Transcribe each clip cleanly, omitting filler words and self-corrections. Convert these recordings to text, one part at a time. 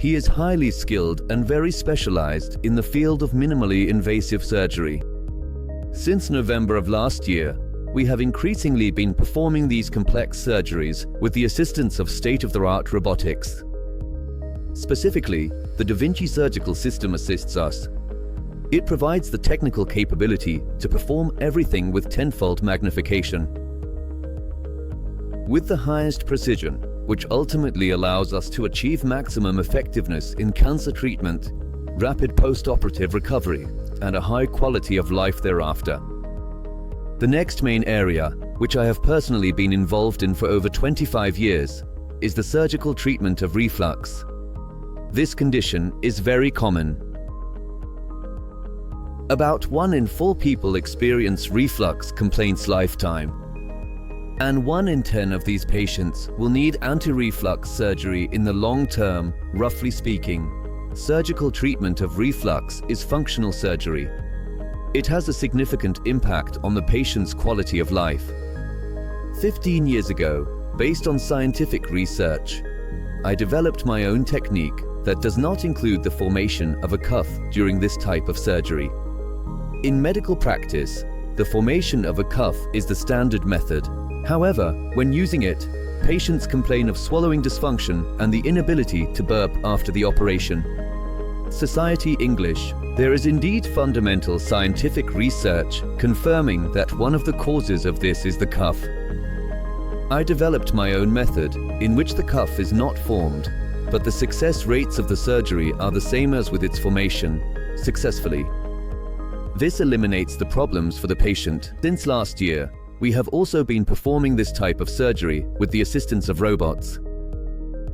He is highly skilled and very specialized in the field of minimally invasive surgery. Since November of last year, we have increasingly been performing these complex surgeries with the assistance of state-of-the-art robotics. Specifically, the Da Vinci surgical system assists us. It provides the technical capability to perform everything with tenfold magnification. With the highest precision, which ultimately allows us to achieve maximum effectiveness in cancer treatment, rapid post-operative recovery, and a high quality of life thereafter. The next main area, which I have personally been involved in for over 25 years, is the surgical treatment of reflux. This condition is very common. About 1 in 4 people experience reflux complaints lifetime, and 1 in 10 of these patients will need anti-reflux surgery in the long term. Roughly speaking, surgical treatment of reflux is functional surgery. It has a significant impact on the patient's quality of life. 15 years ago, based on scientific research, I developed my own technique that does not include the formation of a cuff during this type of surgery. In medical practice, the formation of a cuff is the standard method. However, when using it, patients complain of swallowing dysfunction and the inability to burp after the operation. Society English. There is indeed fundamental scientific research confirming that one of the causes of this is the cuff. I developed my own method in which the cuff is not formed, but the success rates of the surgery are the same as with its formation, successfully. This eliminates the problems for the patient. Since last year, we have also been performing this type of surgery with the assistance of robots.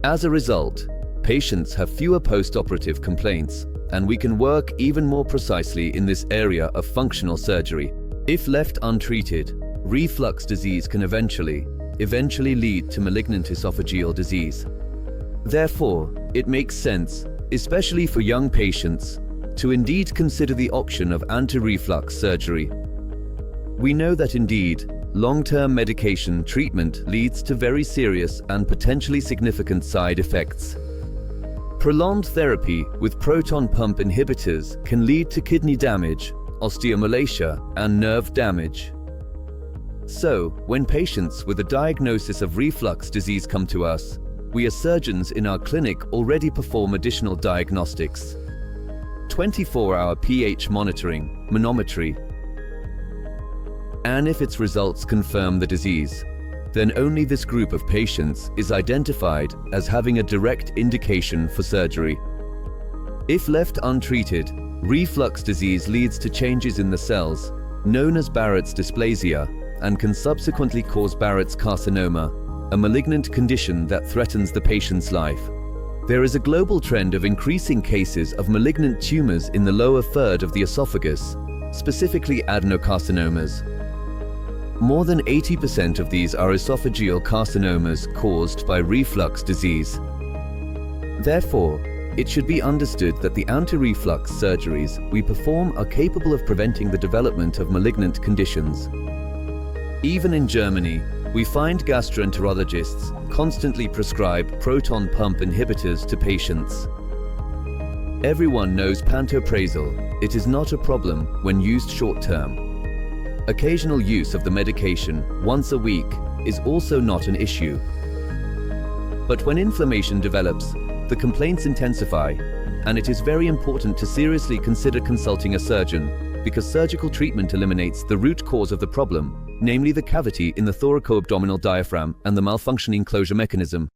As a result, patients have fewer post-operative complaints, and we can work even more precisely in this area of functional surgery. If left untreated, reflux disease can eventually lead to malignant esophageal disease. Therefore, it makes sense, especially for young patients, to indeed consider the option of anti-reflux surgery. We know that indeed, long-term medication treatment leads to very serious and potentially significant side effects. Prolonged therapy with proton pump inhibitors can lead to kidney damage, osteomalacia, and nerve damage. So, when patients with a diagnosis of reflux disease come to us, we as surgeons in our clinic already perform additional diagnostics. 24-hour pH monitoring, manometry, and if its results confirm the disease, then only this group of patients is identified as having a direct indication for surgery. If left untreated, reflux disease leads to changes in the cells, known as Barrett's dysplasia, and can subsequently cause Barrett's carcinoma, a malignant condition that threatens the patient's life. There is a global trend of increasing cases of malignant tumors in the lower third of the esophagus, specifically adenocarcinomas. More than 80% of these are esophageal carcinomas caused by reflux disease. Therefore, it should be understood that the anti-reflux surgeries we perform are capable of preventing the development of malignant conditions. Even in Germany, we find gastroenterologists constantly prescribe proton pump inhibitors to patients. Everyone knows pantoprazole. It is not a problem when used short-term. Occasional use of the medication once a week is also not an issue. But when inflammation develops, the complaints intensify, and it is very important to seriously consider consulting a surgeon, because surgical treatment eliminates the root cause of the problem, namely the cavity in the thoracoabdominal diaphragm and the malfunctioning closure mechanism.